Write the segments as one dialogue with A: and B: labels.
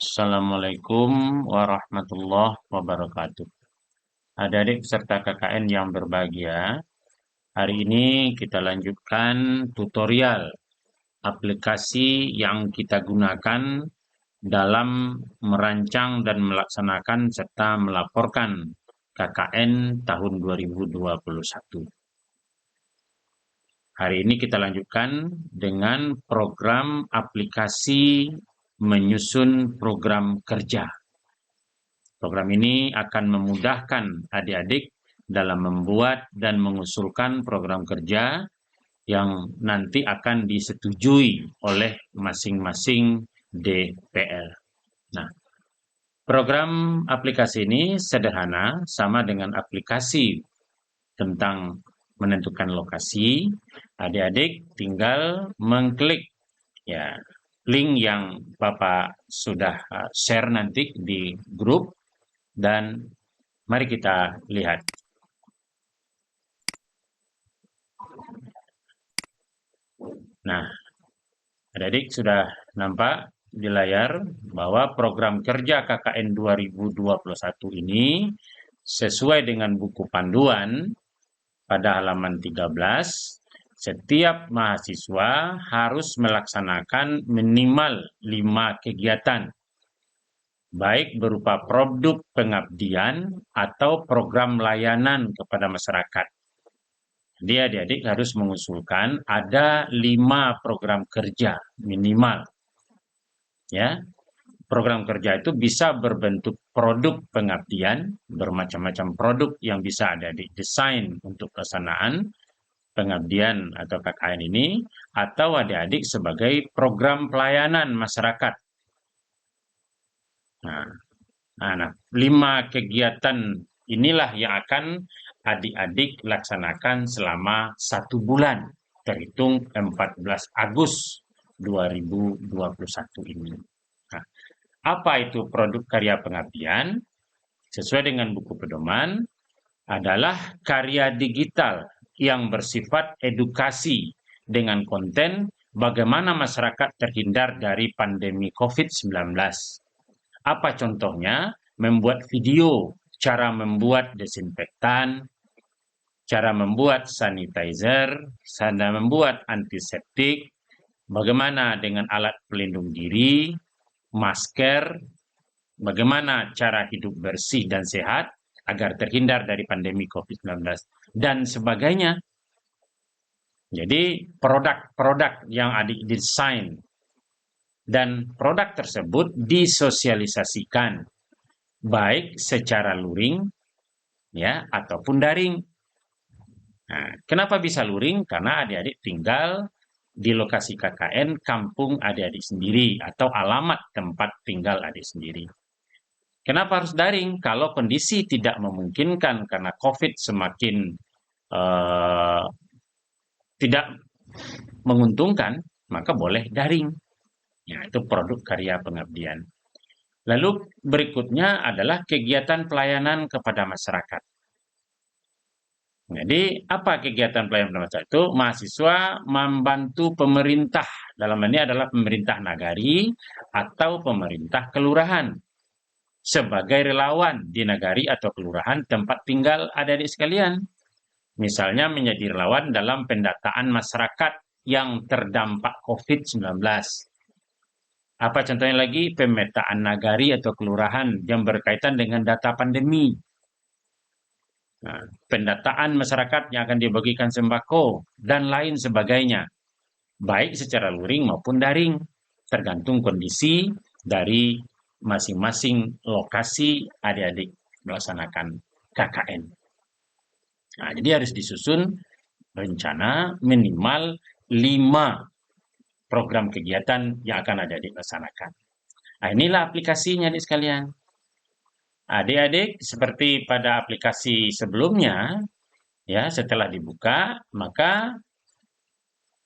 A: Assalamualaikum warahmatullahi wabarakatuh. Adik-adik peserta KKN yang berbahagia, hari ini kita lanjutkan tutorial aplikasi yang kita gunakan dalam merancang dan melaksanakan serta melaporkan KKN tahun 2021. Hari ini kita lanjutkan dengan program aplikasi menyusun program kerja. Program ini akan memudahkan adik-adik dalam membuat dan mengusulkan program kerja yang nanti akan disetujui oleh masing-masing DPR. Nah, program aplikasi ini sederhana, sama dengan aplikasi tentang menentukan lokasi. Adik-adik tinggal mengklik ya link yang Bapak sudah share nanti di grup. Dan mari kita lihat. Nah, adik-adik sudah nampak di layar bahwa program kerja KKN 2021 ini sesuai dengan buku panduan pada halaman 13, setiap mahasiswa harus melaksanakan minimal 5 kegiatan, baik berupa produk pengabdian atau program layanan kepada masyarakat. Jadi adik-adik harus mengusulkan ada 5 program kerja minimal. Ya, program kerja itu bisa berbentuk produk pengabdian, bermacam-macam produk yang bisa adik-adik desain untuk pelaksanaan pengabdian atau KKN ini, atau adik-adik sebagai program pelayanan masyarakat. Nah, 5 kegiatan inilah yang akan adik-adik laksanakan selama 1 bulan, terhitung 14 Agustus 2021 ini. Nah, apa itu produk karya pengabdian? Sesuai dengan buku pedoman, adalah karya digital yang bersifat edukasi dengan konten bagaimana masyarakat terhindar dari pandemi COVID-19. Apa contohnya? Membuat video, cara membuat desinfektan, cara membuat sanitizer, cara membuat antiseptik, bagaimana dengan alat pelindung diri, masker, bagaimana cara hidup bersih dan sehat agar terhindar dari pandemi COVID-19, dan sebagainya. Jadi produk-produk yang adik desain dan produk tersebut disosialisasikan baik secara luring ya ataupun daring. Nah, kenapa bisa luring? Karena adik-adik tinggal di lokasi KKN kampung adik-adik sendiri atau alamat tempat tinggal adik sendiri. Kenapa harus daring? Kalau kondisi tidak memungkinkan karena COVID semakin tidak menguntungkan, maka boleh daring. Ya, itu produk karya pengabdian. Lalu berikutnya adalah kegiatan pelayanan kepada masyarakat. Jadi, apa kegiatan pelayanan kepada masyarakat itu? Mahasiswa membantu pemerintah, dalam hal ini adalah pemerintah nagari atau pemerintah kelurahan, sebagai relawan di nagari atau kelurahan tempat tinggal adik-adik sekalian. Misalnya menjadi relawan dalam pendataan masyarakat yang terdampak COVID-19. Apa contohnya lagi? Pemetaan nagari atau kelurahan yang berkaitan dengan data pandemi. Nah, pendataan masyarakat yang akan dibagikan sembako, dan lain sebagainya. Baik secara luring maupun daring, tergantung kondisi dari masing-masing lokasi adik-adik melaksanakan KKN. Nah, jadi harus disusun rencana minimal 5 program kegiatan yang akan adik-adik laksanakan. Nah, inilah aplikasinya adik sekalian. Adik-adik seperti pada aplikasi sebelumnya, ya setelah dibuka, maka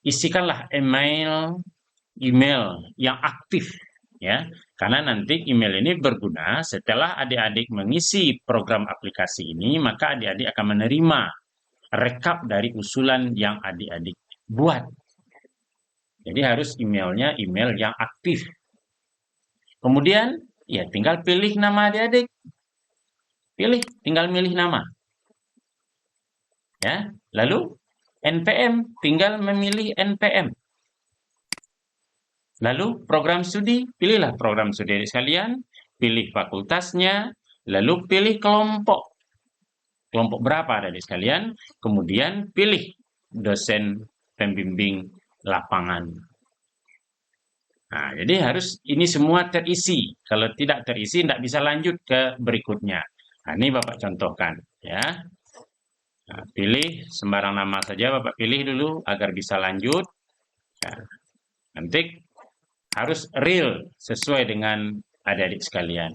A: isikanlah email yang aktif, ya. Karena nanti email ini berguna setelah adik-adik mengisi program aplikasi ini, maka adik-adik akan menerima rekap dari usulan yang adik-adik buat. Jadi harus emailnya email yang aktif. Kemudian Ya, tinggal pilih nama adik-adik. Pilih, tinggal milih nama. Ya, lalu NPM, tinggal memilih NPM. Lalu program studi, pilihlah program studi sekalian, pilih fakultasnya, lalu pilih kelompok. Kelompok berapa adik sekalian, kemudian pilih dosen pembimbing lapangan. Nah, jadi harus ini semua terisi. Kalau tidak terisi, tidak bisa lanjut ke berikutnya. Nah, ini Bapak contohkan, ya. Nah, pilih sembarang nama saja Bapak pilih dulu agar bisa lanjut. Nah, nanti harus real sesuai dengan adik-adik sekalian.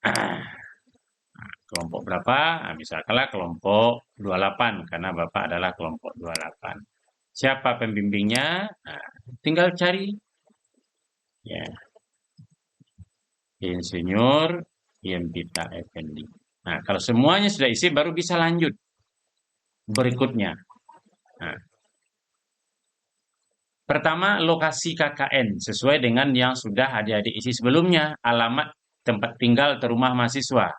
A: Nah, kelompok berapa? Nah, misalkanlah kelompok 28 karena Bapak adalah kelompok 28. Siapa pembimbingnya? Nah, tinggal cari ya. Insinyur Yempita Effendi. Nah, kalau semuanya sudah isi baru bisa lanjut berikutnya. Nah, pertama, lokasi KKN sesuai dengan yang sudah adik-adik isi sebelumnya. Alamat tempat tinggal atau rumah mahasiswa.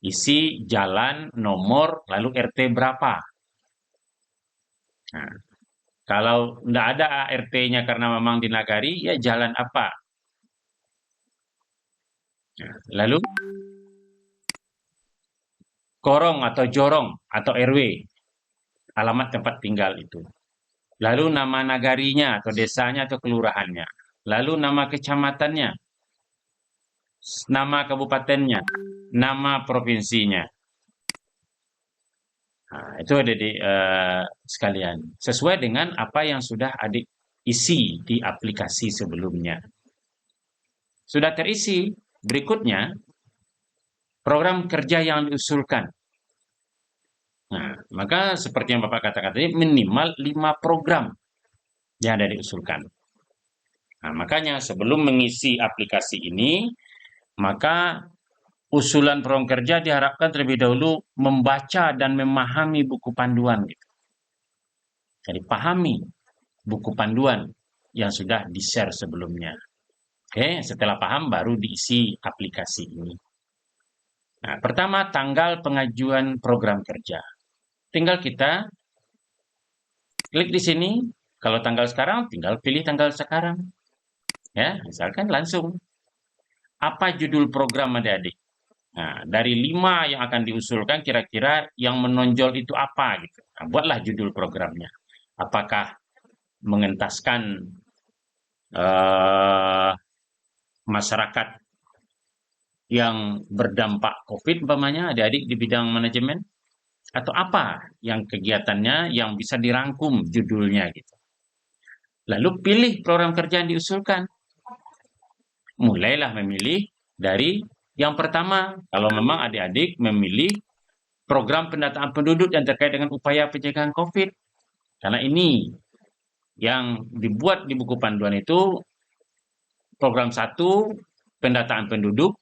A: Isi jalan, nomor, lalu RT berapa. Nah, kalau tidak ada RT-nya karena memang di nagari, ya jalan apa. Nah, lalu korong atau jorong atau RW. Alamat tempat tinggal itu. Lalu nama nagarinya atau desanya atau kelurahannya. Lalu nama kecamatannya, nama kabupatennya, nama provinsinya. Nah, itu ada di sekalian. Sesuai dengan apa yang sudah adik isi di aplikasi sebelumnya. Sudah terisi, berikutnya program kerja yang diusulkan. Nah, maka seperti yang Bapak katakan tadi, minimal 5 program yang ada diusulkan. Nah, makanya sebelum mengisi aplikasi ini, maka usulan program kerja diharapkan terlebih dahulu membaca dan memahami buku panduan. Gitu. Jadi pahami buku panduan yang sudah di-share sebelumnya. Oke, setelah paham baru diisi aplikasi ini. Nah, pertama tanggal pengajuan program kerja. Tinggal kita klik di sini. Kalau tanggal sekarang, tinggal pilih tanggal sekarang. Ya, misalkan langsung. Apa judul program adik-adik? Nah, dari 5 yang akan diusulkan, kira-kira yang menonjol itu apa? Gitu. Nah, buatlah judul programnya. Apakah mengentaskan masyarakat yang berdampak COVID, umpamanya adik-adik di bidang manajemen? Atau apa yang kegiatannya yang bisa dirangkum judulnya gitu. Lalu pilih program kerja yang diusulkan. Mulailah memilih dari yang pertama, kalau memang adik-adik memilih program pendataan penduduk yang terkait dengan upaya pencegahan COVID. Karena ini yang dibuat di buku panduan itu program 1, pendataan penduduk,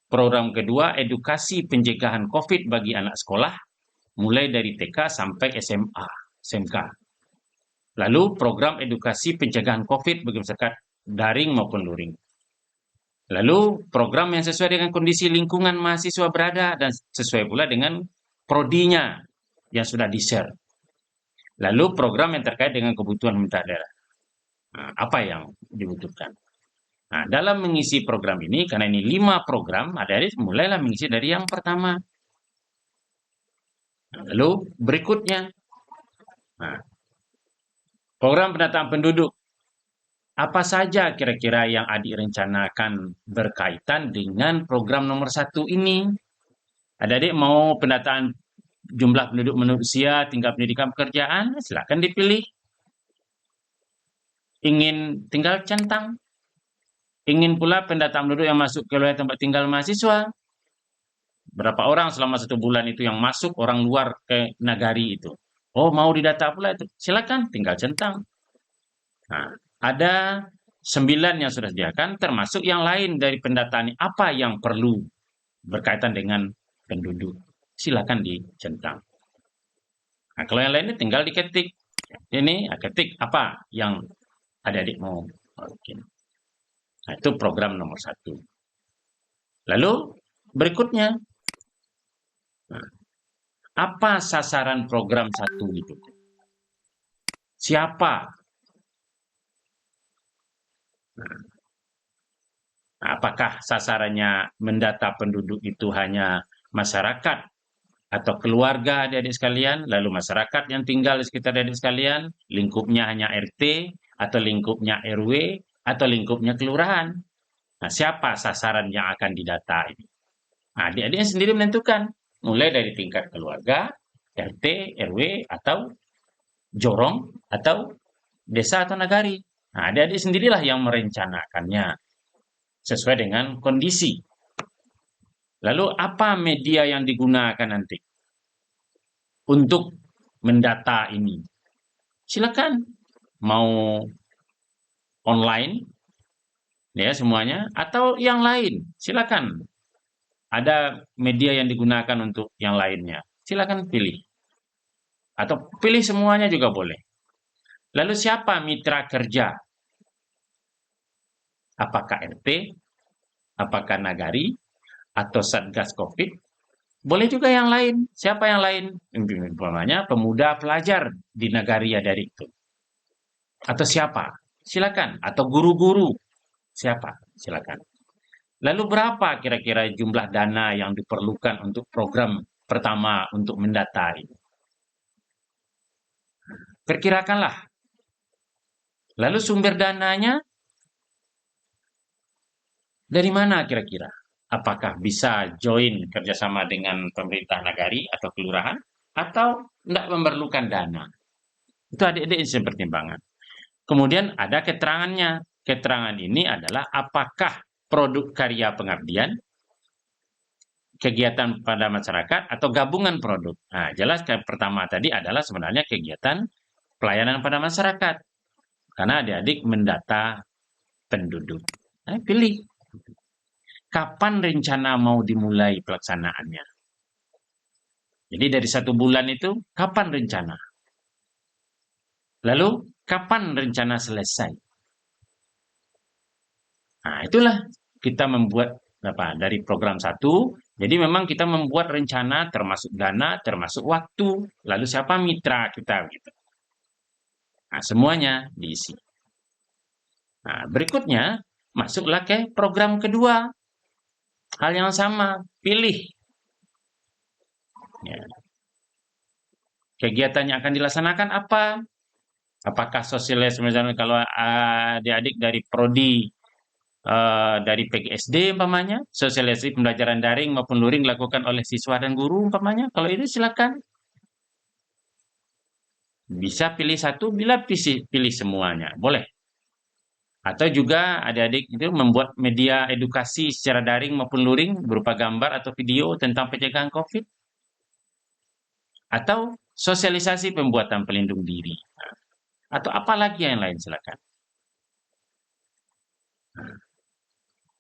A: program kedua, edukasi pencegahan COVID bagi anak sekolah, mulai dari TK sampai SMA, SMK. Lalu program edukasi pencegahan COVID bagi masyarakat daring maupun luring. Lalu program yang sesuai dengan kondisi lingkungan mahasiswa berada dan sesuai pula dengan prodinya yang sudah di-share. Lalu program yang terkait dengan kebutuhan pemerintah daerah. Nah, apa yang dibutuhkan. Nah, dalam mengisi program ini, karena ini 5 program, adik-adik mulailah mengisi dari yang pertama. Nah, lalu berikutnya, nah, program pendataan penduduk. Apa saja kira-kira yang adik rencanakan berkaitan dengan program nomor 1 ini? Adik-adik mau pendataan jumlah penduduk menurut usia, tingkat pendidikan pekerjaan, silakan dipilih. Ingin tinggal centang. Ingin pula pendataan penduduk yang masuk ke wilayah tempat tinggal mahasiswa. Berapa orang selama 1 bulan itu yang masuk orang luar ke nagari itu. Oh, mau didata pula itu. Silakan, tinggal centang. Nah, ada 9 yang sudah disediakan, termasuk yang lain dari pendataan apa yang perlu berkaitan dengan penduduk. Silakan dicentang. Nah, kalau yang lainnya tinggal diketik. Ini ketik apa yang adik-adik mau. Oke. Nah, itu program nomor 1. Lalu berikutnya, nah, apa sasaran program 1 itu? Siapa? Nah, apakah sasarannya mendata penduduk itu hanya masyarakat atau keluarga adik-adik sekalian, lalu masyarakat yang tinggal di sekitar adik sekalian, lingkupnya hanya RT, atau lingkupnya RW, atau lingkupnya kelurahan. Nah, siapa sasaran yang akan didata ini? Nah, adik-adik sendiri menentukan, mulai dari tingkat keluarga, RT, RW, atau jorong, atau desa atau nagari. Nah, adik-adik sendirilah yang merencanakannya sesuai dengan kondisi. Lalu apa media yang digunakan nanti untuk mendata ini? Silakan mau online ya semuanya atau yang lain. Silakan. Ada media yang digunakan untuk yang lainnya. Silakan pilih. Atau pilih semuanya juga boleh. Lalu siapa mitra kerja? Apakah RT? Apakah nagari? Atau Satgas Covid? Boleh juga yang lain. Siapa yang lain? Umpamanya pemuda pelajar di nagari ya dari itu. Atau siapa? Silakan. Atau guru-guru. Siapa? Silakan. Lalu berapa kira-kira jumlah dana yang diperlukan untuk program pertama untuk mendata ini? Perkirakanlah. Lalu sumber dananya dari mana kira-kira? Apakah bisa join kerjasama dengan pemerintah nagari atau kelurahan? Atau tidak memerlukan dana? Itu adik-adik yang pertimbangan. Kemudian ada keterangannya. Keterangan ini adalah apakah produk karya pengabdian, kegiatan pada masyarakat, atau gabungan produk. Nah, jelas pertama tadi adalah sebenarnya kegiatan pelayanan pada masyarakat. Karena adik-adik mendata penduduk. Nah, pilih. Kapan rencana mau dimulai pelaksanaannya? Jadi dari 1 bulan itu, kapan rencana? Lalu, kapan rencana selesai? Nah, itulah kita membuat dari program 1. Jadi memang kita membuat rencana termasuk dana, termasuk waktu. Lalu siapa mitra kita gitu. Nah, semuanya diisi. Nah, berikutnya masuklah ke program kedua. Hal yang sama, pilih. Ya. Kegiatan yang akan dilaksanakan apa? Apakah sosialisasi misalnya kalau adik-adik dari prodi dari PGSD umpamanya, sosialisasi pembelajaran daring maupun luring dilakukan oleh siswa dan guru umpamanya. Kalau itu silakan. Bisa pilih satu, bila pilih semuanya, boleh. Atau juga adik-adik itu membuat media edukasi secara daring maupun luring berupa gambar atau video tentang pencegahan COVID. Atau sosialisasi pembuatan pelindung diri. Atau apa lagi yang lain silakan.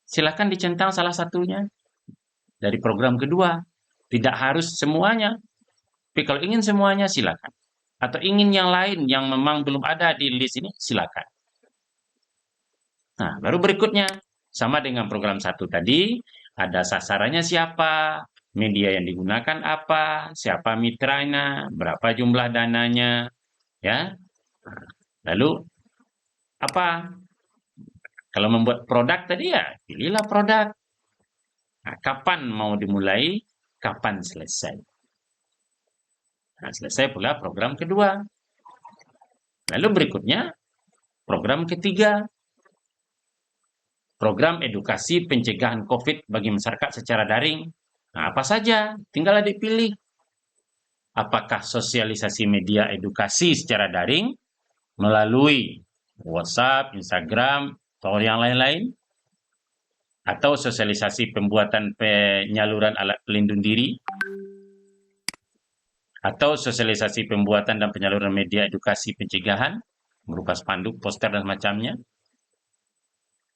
A: Silakan dicentang salah satunya dari program kedua. Tidak harus semuanya. Tapi kalau ingin semuanya silakan. Atau ingin yang lain yang memang belum ada di list ini silakan. Nah, baru berikutnya sama dengan program 1 tadi, ada sasarannya siapa, media yang digunakan apa, siapa mitranya, berapa jumlah dananya, ya. Lalu apa? Kalau membuat produk tadi ya, pilihlah produk. Nah, kapan mau dimulai, kapan selesai. Nah, selesai pula program kedua. Lalu berikutnya, program ketiga. Program edukasi pencegahan COVID bagi masyarakat secara daring. Nah, apa saja? Tinggal adik pilih. Apakah sosialisasi media edukasi secara daring melalui WhatsApp, Instagram, atau yang lain-lain? Atau sosialisasi pembuatan penyaluran alat pelindung diri? Atau sosialisasi pembuatan dan penyaluran media edukasi pencegahan berupa spanduk, poster, dan semacamnya?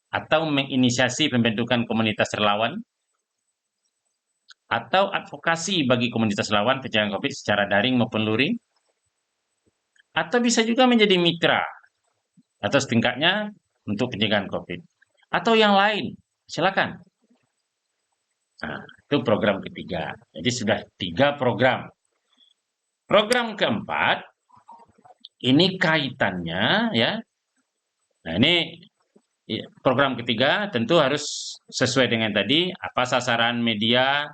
A: Atau menginisiasi pembentukan komunitas relawan? Atau advokasi bagi komunitas relawan pencegahan COVID secara daring maupun luring? Atau bisa juga menjadi mitra atau setingkatnya untuk pencegahan COVID. atau yang lain, silakan. Nah, itu program ketiga. Jadi sudah 3 program. Program keempat, ini kaitannya ya. Nah, ini program ketiga tentu harus sesuai dengan tadi, apa sasaran media,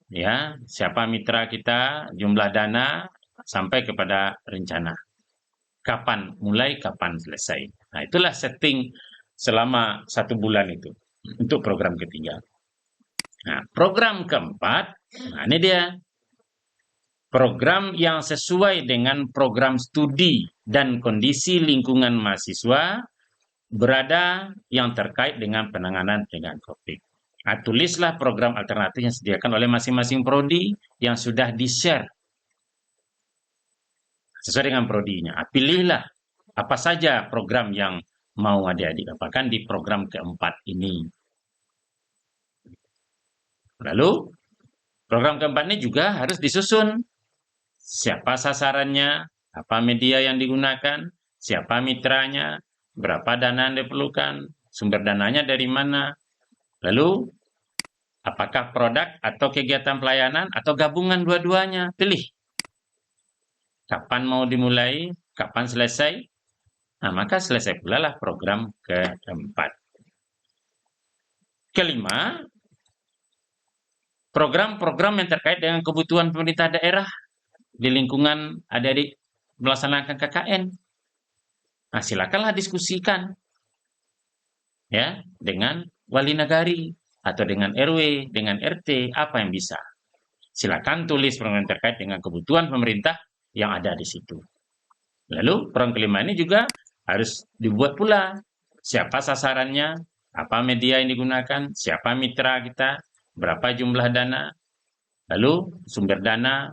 A: ya, siapa mitra kita, jumlah dana, sampai kepada rencana. Kapan mulai, kapan selesai. Nah, itulah setting selama 1 bulan itu untuk program ketiga. Nah, program keempat, nah ini dia. Program yang sesuai dengan program studi dan kondisi lingkungan mahasiswa berada yang terkait dengan penanganan dengan COVID. Nah, tulislah program alternatif yang disediakan oleh masing-masing prodi yang sudah di-share sesuai dengan prodinya. Nah, pilihlah apa saja program yang mau adik-adik apakan di program keempat ini. Lalu, program keempat ini juga harus disusun. Siapa sasarannya, apa media yang digunakan, siapa mitranya, berapa dana yang diperlukan, sumber dananya dari mana, lalu apakah produk atau kegiatan pelayanan atau gabungan dua-duanya, pilih. Kapan mau dimulai, kapan selesai, nah maka selesai pula lah program keempat. Kelima, program-program yang terkait dengan kebutuhan pemerintah daerah di lingkungan adik-adik melaksanakan KKN. Nah, silakanlah diskusikan ya dengan wali nagari atau dengan RW, dengan RT, apa yang bisa. Silakan tulis program terkait dengan kebutuhan pemerintah yang ada di situ. Lalu program kelima ini juga harus dibuat pula. Siapa sasarannya, apa media yang digunakan, siapa mitra kita, berapa jumlah dana, lalu sumber dana,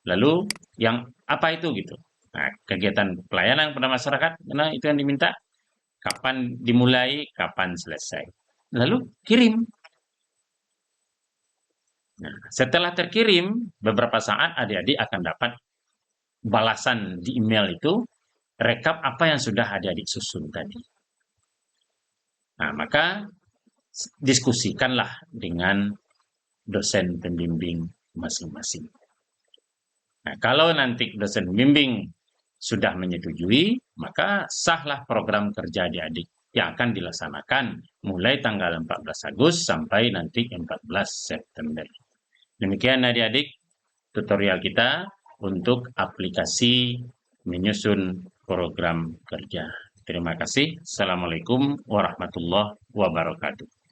A: lalu yang apa itu gitu. Nah, kegiatan pelayanan kepada masyarakat, nah itu yang diminta. Kapan dimulai, kapan selesai. Lalu kirim. Nah, setelah terkirim, beberapa saat adik-adik akan dapat balasan di email itu, rekap apa yang sudah adik-adik susun tadi. Nah, maka diskusikanlah dengan dosen pembimbing masing-masing. Nah, kalau nanti dosen pembimbing sudah menyetujui, maka sahlah program kerja adik-adik yang akan dilaksanakan mulai tanggal 14 Agustus sampai nanti 14 September. Demikian adik-adik tutorial kita untuk aplikasi menyusun program kerja. Terima kasih. Assalamualaikum warahmatullahi wabarakatuh.